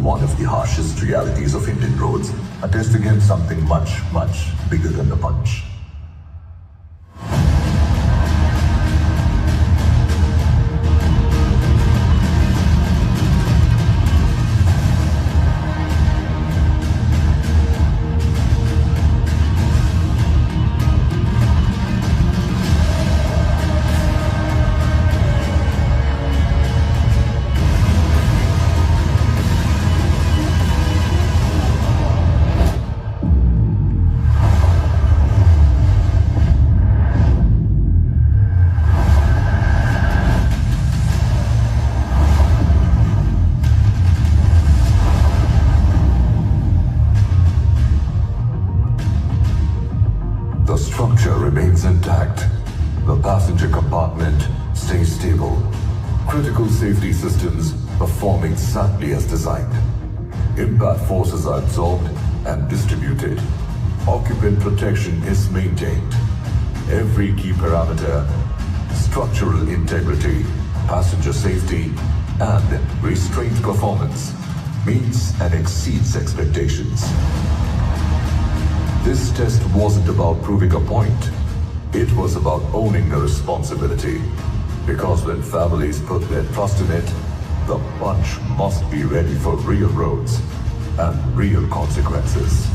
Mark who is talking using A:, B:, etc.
A: one of the harshest realities of Indian roads, a test against something much, much bigger than the punch. The structure remains intact. The passenger compartment stays stable. Critical safety systems perform exactly as designed. Impact forces are absorbed and distributed. Occupant protection is maintained. Every key parameter, structural integrity, passenger safety, and restraint performance meets and exceeds expectations. This test wasn't about proving a point. It was about owning a responsibility. Because when families put their trust in it, the punch must be ready for real roads and real consequences.